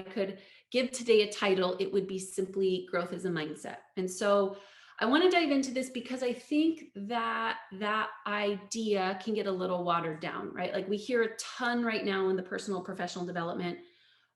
could give today a title, it would be simply growth as a mindset. And so I want to dive into this because I think that that idea can get a little watered down, right? Like we hear a ton right now in the personal professional development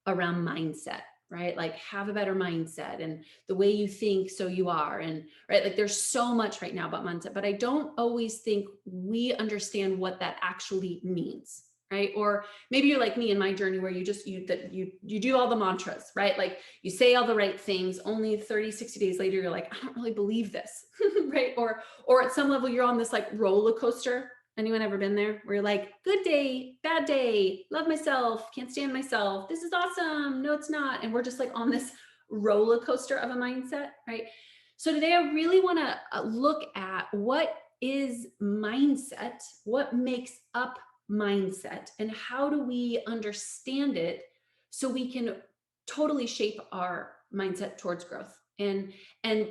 around mindset, right? Like have a better mindset and the way you think, so you are. And right, like there's so much right now about mindset, but I don't always think we understand what that actually means. Right. Or maybe you're like me in my journey where you just, you do all the mantras, right? Like you say all the right things, only 30, 60 days later, you're like, I don't really believe this. Right. Or at some level you're on this like roller coaster. Anyone ever been there where you're like, good day, bad day, love myself, can't stand myself, this is awesome, no, it's not. And we're just like on this roller coaster of a mindset, right? So today I really want to look at what is mindset, what makes up mindset, and how do we understand it so we can totally shape our mindset towards growth and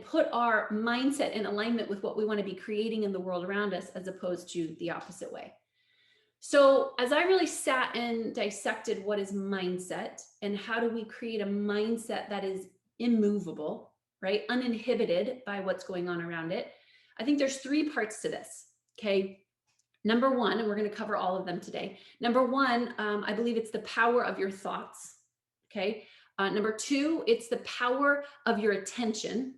put our mindset in alignment with what we want to be creating in the world around us, as opposed to the opposite way. So as I really sat and dissected what is mindset and how do we create a mindset that is immovable, right? Uninhibited by what's going on around it. I think there's three parts to this. Okay. Number one, and we're going to cover all of them today. Number one, I believe it's the power of your thoughts. Okay. Number two, it's the power of your attention.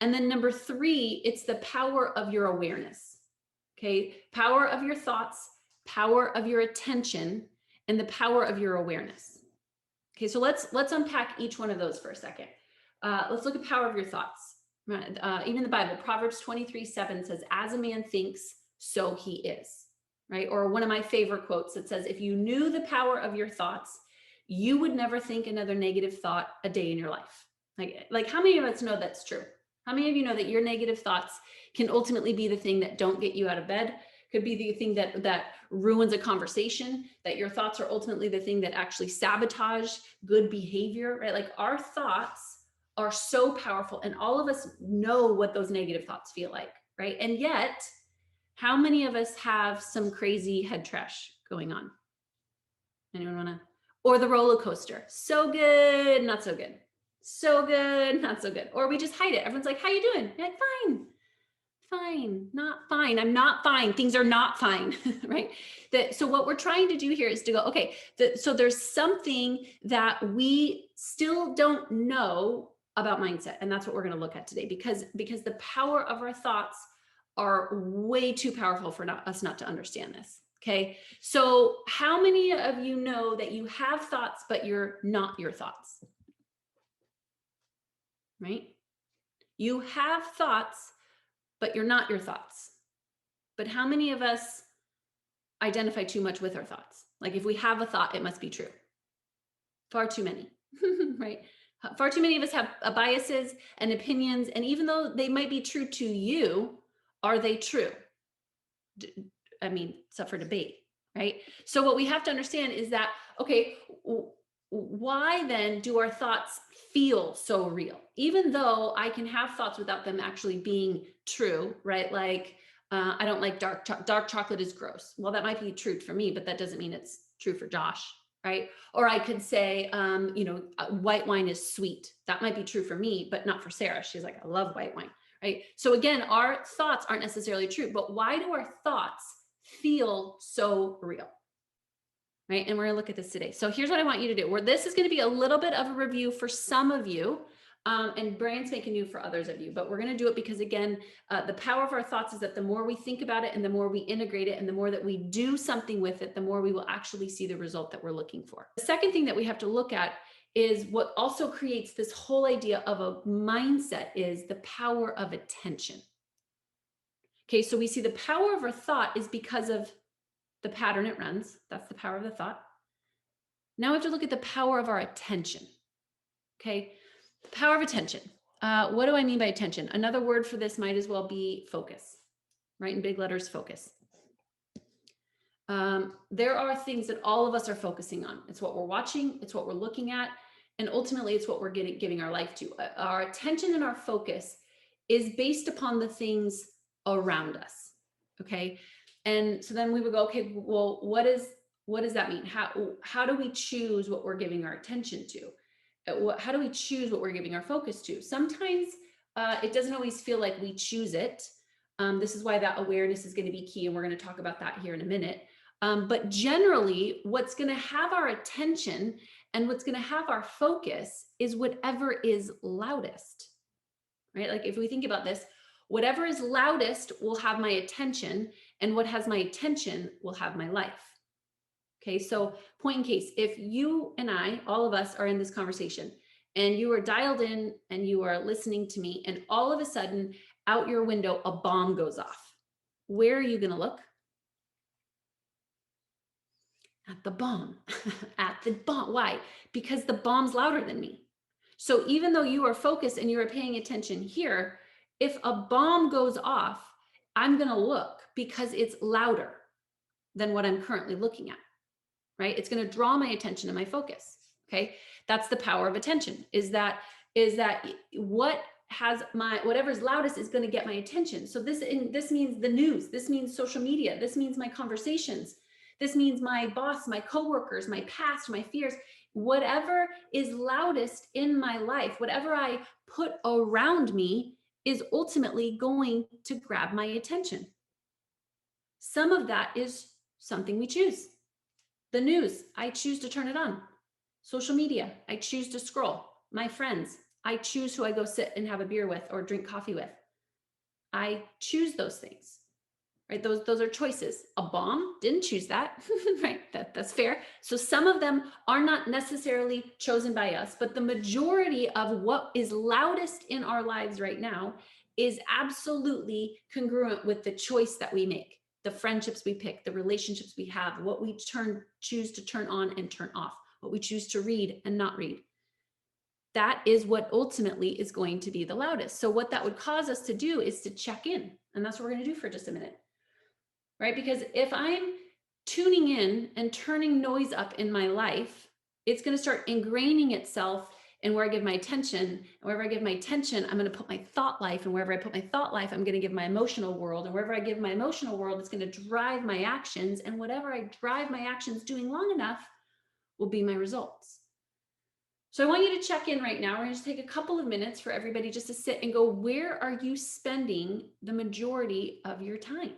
And then number three, it's the power of your awareness. Okay. Power of your thoughts, power of your attention, and the power of your awareness. Okay. So let's unpack each one of those for a second. Let's look at power of your thoughts. Even the Bible, Proverbs 23:7 says, as a man thinks, so he is. Right. Or one of my favorite quotes that says, if you knew the power of your thoughts, you would never think another negative thought a day in your life. Like how many of us know that's true? How many of you know that your negative thoughts can ultimately be the thing that don't get you out of bed? Could be the thing that ruins a conversation, that your thoughts are ultimately the thing that actually sabotage good behavior, right? Like our thoughts are so powerful, and all of us know what those negative thoughts feel like, right? And yet, how many of us have some crazy head trash going on? Anyone want to? Or the roller coaster. So good, not so good. So good, not so good. Or we just hide it. Everyone's like, how you doing? You're like, fine. Fine, not fine. I'm not fine. Things are not fine, right? So what we're trying to do here is to go, okay, so there's something that we still don't know about mindset. And that's what we're going to look at today, because the power of our thoughts are way too powerful for us not to understand this. Okay. So how many of you know that you have thoughts, but you're not your thoughts? Right? You have thoughts, but you're not your thoughts. But how many of us identify too much with our thoughts? Like if we have a thought, it must be true. Far too many, right? Far too many of us have biases and opinions. And even though they might be true to you, are they true? I mean, it's up for debate, right? So what we have to understand is that, okay, why then do our thoughts feel so real? Even though I can have thoughts without them actually being true, right? Like, I don't like dark chocolate is gross. Well, that might be true for me, but that doesn't mean it's true for Josh, right? Or I could say, white wine is sweet. That might be true for me, but not for Sarah. She's like, I love white wine, right? So again, our thoughts aren't necessarily true, but why do our thoughts feel so real? Right. And we're going to look at this today. So here's what I want you to do. Where this is going to be a little bit of a review for some of you, and brand spanking new for others of you. But we're going to do it because, again, the power of our thoughts is that the more we think about it and the more we integrate it and the more that we do something with it, the more we will actually see the result that we're looking for. The second thing that we have to look at is what also creates this whole idea of a mindset is the power of attention. Okay, so we see the power of our thought is because of the pattern it runs. That's the power of the thought. Now we have to look at the power of our attention. Okay, the power of attention. What do I mean by attention? Another word for this might as well be focus, right? In big letters, focus. There are things that all of us are focusing on. It's what we're watching, it's what we're looking at, and ultimately it's what we're giving our life to. Our attention and our focus is based upon the things around us. Okay. And so then we would go, okay, well, what does that mean? How do we choose what we're giving our attention to? How do we choose what we're giving our focus to? Sometimes it doesn't always feel like we choose it. This is why that awareness is going to be key, and we're going to talk about that here in a minute. But generally, what's going to have our attention and what's going to have our focus is whatever is loudest, right? Like if we think about this, whatever is loudest will have my attention, and what has my attention will have my life. Okay, so point in case, if you and I, all of us are in this conversation and you are dialed in and you are listening to me, and all of a sudden out your window, a bomb goes off, where are you going to look? At the bomb, at the bomb. Why? Because the bomb's louder than me. So even though you are focused and you are paying attention here, if a bomb goes off, I'm going to look because it's louder than what I'm currently looking at. Right? It's going to draw my attention and my focus. Okay. That's the power of attention, is that what has my, whatever's loudest is going to get my attention. So this means the news, this means social media, this means my conversations, this means my boss, my coworkers, my past, my fears, whatever is loudest in my life, whatever I put around me is ultimately going to grab my attention. Some of that is something we choose. The news, I choose to turn it on. Social media, I choose to scroll. My friends, I choose who I go sit and have a beer with or drink coffee with. I choose those things, right? Those are choices. A bomb, didn't choose that, right? That's fair. So some of them are not necessarily chosen by us, but the majority of what is loudest in our lives right now is absolutely congruent with the choice that we make, the friendships we pick, the relationships we have, what we choose to turn on and turn off, what we choose to read and not read. That is what ultimately is going to be the loudest. So what that would cause us to do is to check in. And that's what we're going to do for just a minute, right? Because if I'm tuning in and turning noise up in my life, it's going to start ingraining itself in where I give my attention. And wherever I give my attention, I'm going to put my thought life. And wherever I put my thought life, I'm going to give my emotional world. And wherever I give my emotional world, it's going to drive my actions. And whatever I drive my actions doing long enough will be my results. So I want you to check in right now. We're going to take a couple of minutes for everybody just to sit and go, where are you spending the majority of your time?